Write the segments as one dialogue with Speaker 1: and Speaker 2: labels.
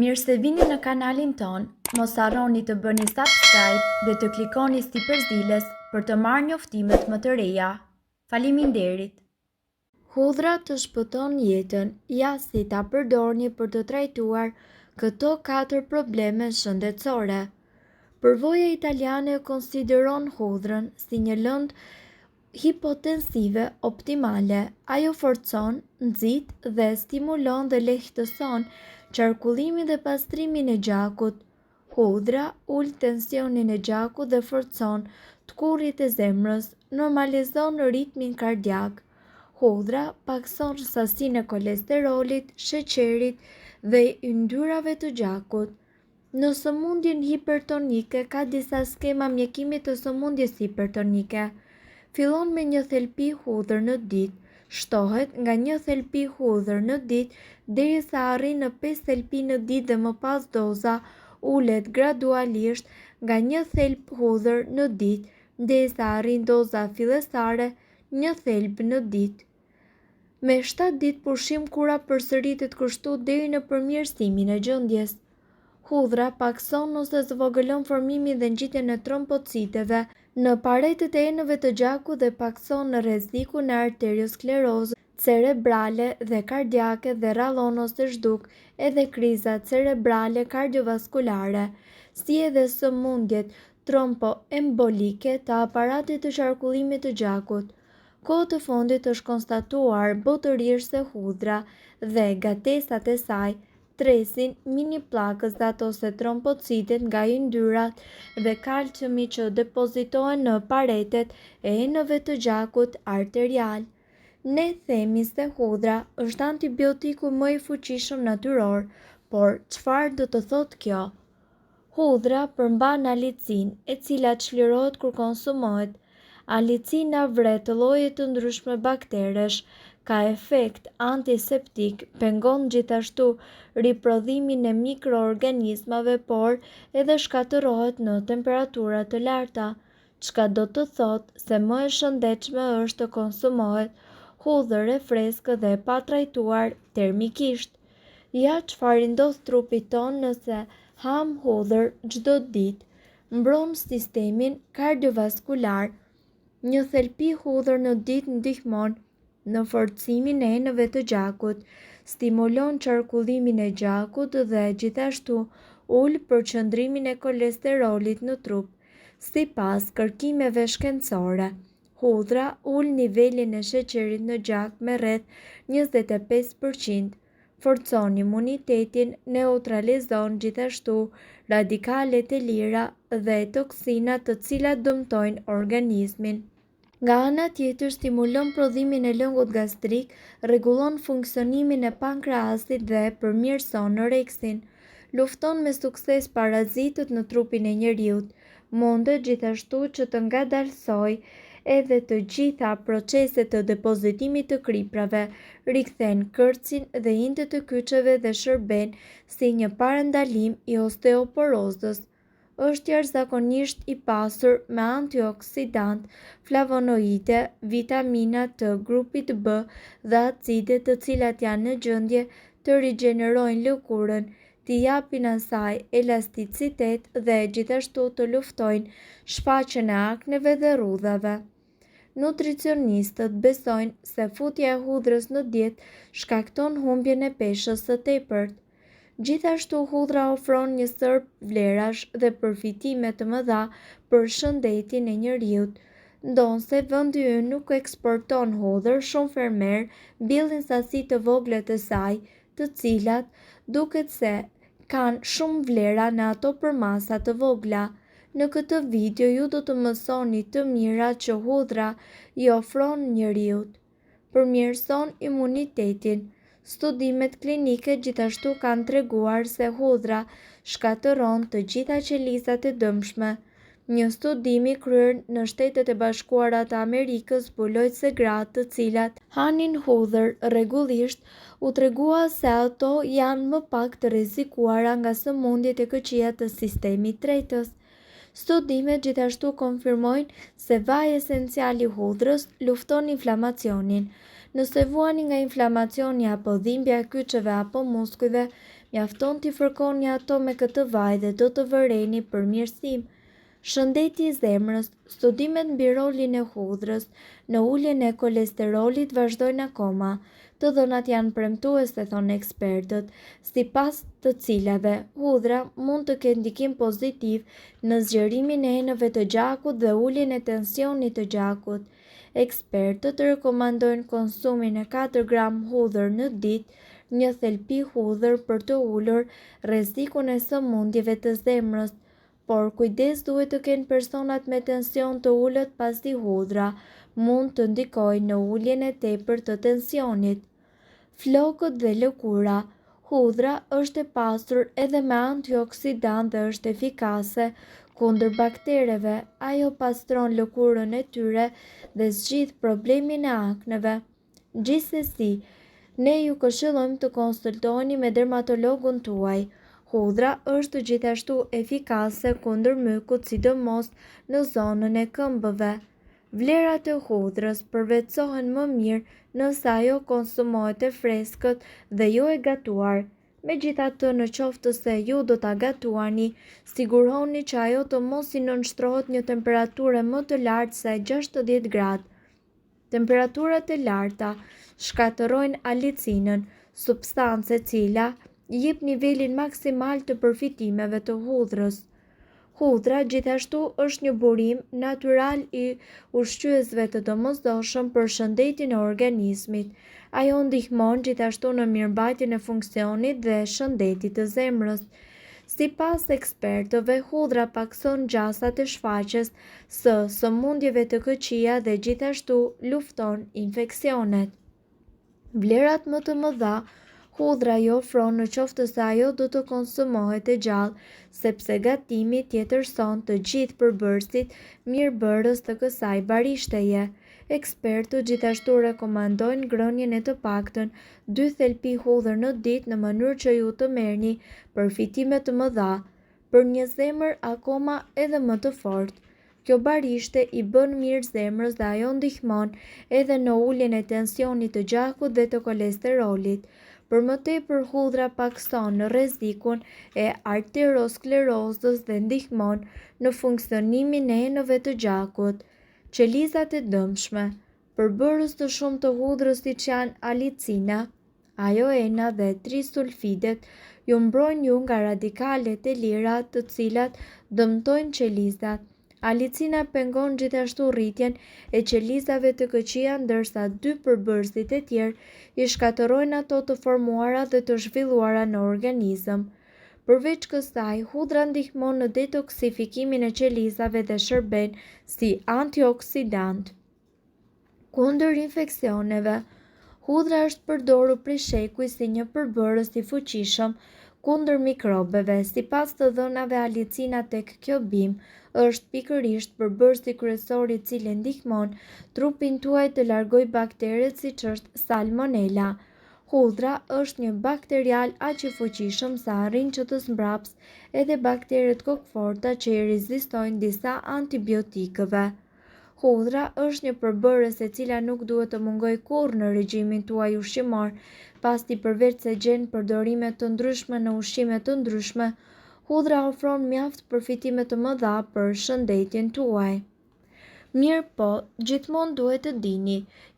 Speaker 1: Mirë se vini në kanalin ton, mos harroni të bëni subscribe dhe të klikoni si përzdiles për të marrë njoftimet më të reja. Faleminderit! Hudhra të shpëton jetën, ja si ta përdorni për të trajtuar këto 4 probleme shëndetësore. Përvoja italiane konsideron hudhrën si një lëndë hipotensive optimale. Ajo forcon, nxit dhe stimulon dhe lehtëson qarkullimin dhe pastrimin e gjakut. Hudhra ul tensionin e gjakut dhe forcon tkurrit e zemrës, normalizon ritmin kardiak. Hudhra pakson sasinë e kolesterolit, sheqerit dhe yndyrave të gjakut. Në sëmundjen hipertonike ka disa skema mjekimi të sëmundjes hipertonike. Fillon me një thelpi hudhër në ditë, shtohet nga një thelpi hudhër në ditë derisa arrin në 5 thelpi në ditë dhe më pas doza ulet gradualisht nga një thelp hudhër në ditë derisa arrin doza fillestare 1 thelp në ditë. Me 7 ditë pushim kura përsëritet kështu deri në përmirësimin e gjendjes. Hudhra pakson ose zvogëlon formimin dhe ngjitjen e trombociteve në paretet e enëve të gjakut dhe pakson rrezikun e arteriosklerozës cerebrale dhe kardiake dhe rrallon ose zhduk edhe krizat cerebrale kardiovaskulare, si edhe sëmundjet tromboembolike të aparatit të qarkullimit të gjakut. Kohë të fundit është konstatuar botërisht se hudhra dhe gatesat e saj tresin mini plakësat ose trombocitet nga yndyrat dhe kalciumi që depozitohen në paretet e enëve të gjakut arterial. Ne themi se hudhra është antibiotiku më i fuqishëm natyror, por çfarë do të thotë kjo? Hudhra përmban alicin, e cila çlirohet kur konsumohet. Alicina vret lloje të ndryshme bakteresh, ka efekt antiseptik, pengon gjithashtu riprodhimin e mikroorganizmave, por edhe shkatërohet në temperatura të larta, çka do të thotë se më e shëndetshme është të konsumohet hudhër e freskët dhe pa trajtuar termikisht. Ja çfarë ndodh trupit ton nëse ham hudhër çdo ditë. Mbron sistemin kardiovaskular. Një thelpi hudhër në ditë ndihmon në forcimin e enëve të gjakut, stimulon qarkullimin e gjakut dhe gjithashtu ul përqendrimin e kolesterolit në trup. Sipas kërkimeve shkencore, hudhra ul nivelin e sheqerit në gjak me rreth 25%, forcon imunitetin, neutralizon gjithashtu radikalet e lira dhe toksinat të cilat dëmtojnë organizmin. Nga ana tjetër stimulon prodhimin e lëngut gastrik, rregullon funksionimin e pankreasit dhe përmirëson oreksin. Lufton me sukses parazitët në trupin e njeriut. Mundet gjithashtu që të ngadalsojë edhe të gjitha proceset të depozitimit të kriprave, rikthen kërcin dhe indet të kyçeve dhe shërben si një parandalim i osteoporozës. Është jashtëzakonisht i pasur me antioksidant, flavonoide, vitamina të grupit B dhe acide të cilat janë në gjendje të rigjenerojnë lëkurën, t'i japin asaj elasticitet dhe gjithashtu të luftojnë shfaqjen e akneve dhe rrudhave. Nutricionistët besojnë se futja e hudhrës në dietë shkakton humbjen e peshës së tepërt. Gjithashtu hudhra ofron një sërb vlerash dhe përfitime të mëdha për shëndetin e njeriut. Ndonse vendi ynë nuk eksporton hudhër, shumë fermer mbillin sasi të vogla të saj, të cilat duket se kanë shumë vlera në ato për masa të vogla. Në këtë video ju do të mësoni të mirat që hudhra i ofron njeriut. Përmirëson imunitetin. Studimet klinike gjithashtu kanë treguar se hudhra shkatëron të gjitha qelizat e dëmshme. Një studim i kryer në Shtetet e Bashkuara të Amerikës zbuloi se gratë të cilat hanin hudhër rregullisht u tregua se ato janë më pak të rrezikuara nga sëmundjet e këqija të sistemit tretës. Studimet gjithashtu konfirmojnë se vaji esencial i hudhrës lufton inflamacionin. Nëse vuani nga inflamacioni apo dhimbja e kyçeve apo muskujve, mjafton t'i fërkoni ato me këtë vaj dhe do të vëreni përmirësim. Shëndeti i zemrës. Studimet mbi rolin e hudhrës në uljen e kolesterolit vazhdojnë akoma. Të dhënat janë premtuese, thonë ekspertët, sipas të cilave hudhra mund të ketë ndikim pozitiv në zgjerimin e enëve të gjakut dhe uljen e tensionit të gjakut. Ekspertët rekomandojnë konsumin e 4 gram hudhër në ditë, një thelpi hudhër për të ulur rrezikun e sëmundjeve të zemrës. Por kujdes duhet të kenë personat me tension të ulët pasi hudhra mund të ndikojë në uljen e tepërt të tensionit. Flokët dhe lëkura. Hudhra është e pasur edhe me antioksidant dhe është efikase kundër baktereve. Ajo pastron lëkurën e tyre dhe zgjidh problemin e akneve. Gjithsesi, ne ju këshillojmë të konsultoni me dermatologun tuaj. Hudhra është gjithashtu efikase kundër mykut, sidomos në zonën e këmbëve. Vlerat e hudhrës përvetësohen më mirë nëse ajo konsumohet e freskët dhe jo e gatuar. Megjithatë, në qoftë se ju do ta gatuani, sigurohuni që ajo të mos i nënshtrohet një temperature më të lartë se 60 gradë. Temperaturat e larta shkatërrojnë alicinën, substancë e cila jep nivelin maksimal të përfitimeve të hudhrës. Hudhra gjithashtu është një burim natyral i ushqyesve të domosdoshëm për shëndetin e organizmit. Ajo ndihmon gjithashtu në mirëmbajtjen e funksionit dhe shëndetit të zemrës. Sipas ekspertëve, hudhra pakson gjasat e shfaqjes së sëmundjeve të këqija dhe gjithashtu lufton infeksionet. Vlerat më të mëdha hudhra i ofron në qoftë se ajo do të konsumohet e gjallë, sepse gatimi tjetërson të gjithë përbërësit mirëbërës të kësaj barishtaje. Ekspertët gjithashtu rekomandojnë ngrënien e të paktën 2 thelpi hudhër në ditë në mënyrë që ju të merrni përfitime të mëdha për një zemër akoma edhe më të fortë. Kjo barishte i bën mirë zemrës dhe ajo ndihmon edhe në uljen e tensionit të gjakut dhe të kolesterolit. Për më tepër, hudhra pakson në rrezikun e arteriosklerozës dhe ndihmon në funksionimin e enëve të gjakut. Qelizat e dëmshme. Përbërës të shumë të hudhrës siç janë alicina, ajoena dhe trisulfidet ju mbrojnë ju nga radikalet e lira të cilat dëmtojnë qelizat. Alicina pengon gjithashtu rritjen e qelizave të këqija, ndërsa 2 përbërësit e tjerë i shkatërrojnë ato të formuara dhe të zhvilluara në organizëm. Përveç kësaj, hudhra ndihmon në detoksifikimin e qelizave dhe shërben si antioksidant kundër infeksioneve. Hudhra është përdorur prej shekuj si një përbërës i fuqishëm kundër mikrobeve. Sipas të dhënave, alicina tek kjo bimë është pikërisht përbërësi kryesor i cili ndihmon trupin tuaj të largojë bakteret siç është salmonela. Hudhra është një bakterial aq i fuqishëm sa arrin që të zmbraps edhe bakteret kokforta që i rezistojnë disa antibiotikëve. Hudhra është një përbërës e cila nuk duhet të mungojë kurrë në regjimin tuaj ushqimor, pasi përveç se gjen përdorime të ndryshme në ushqime të ndryshme, hudhra ofron mjaft përfitime të mëdha për shëndetjen tuaj. Mirë po, gjithmonë duhet të dini,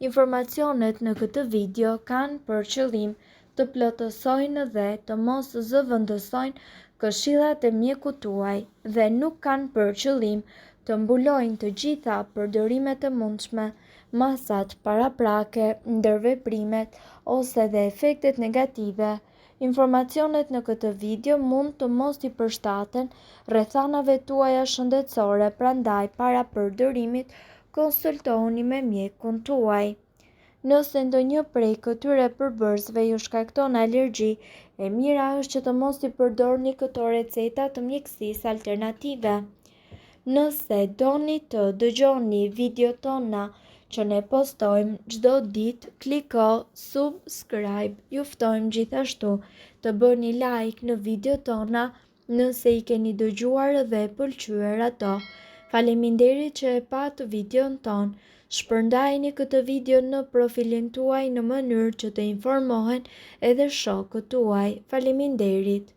Speaker 1: informacionet në këtë video kanë për qëllim të plotësojnë dhe të mos zëvendësojnë këshillat e mjekut tuaj dhe nuk kanë për qëllim të mbulojnë të gjitha përdorimet e mundshme, masat paraprake, ndërveprimet ose dhe efektet negative. Informacionet në këtë video mund të mos i përshtaten rrethanave tuaja shëndetësore, prandaj para përdorimit konsultohuni me mjekun tuaj. Nëse ndonjë prej këtyre përbërësve ju shkakton alergji, e mira është që të mos i përdorni këto receta të mjekësisë alternative. Nëse doni të dëgjoni video tona që ne postojmë çdo ditë, kliko subscribe. Ju ftojmë gjithashtu të bëni like në video tona nëse i keni dëgjuar dhe pëlqyer ato. Faleminderit që e pat videon ton. Shpërndajini këtë video në profilin tuaj në mënyrë që të informohen edhe shokët tuaj. Faleminderit.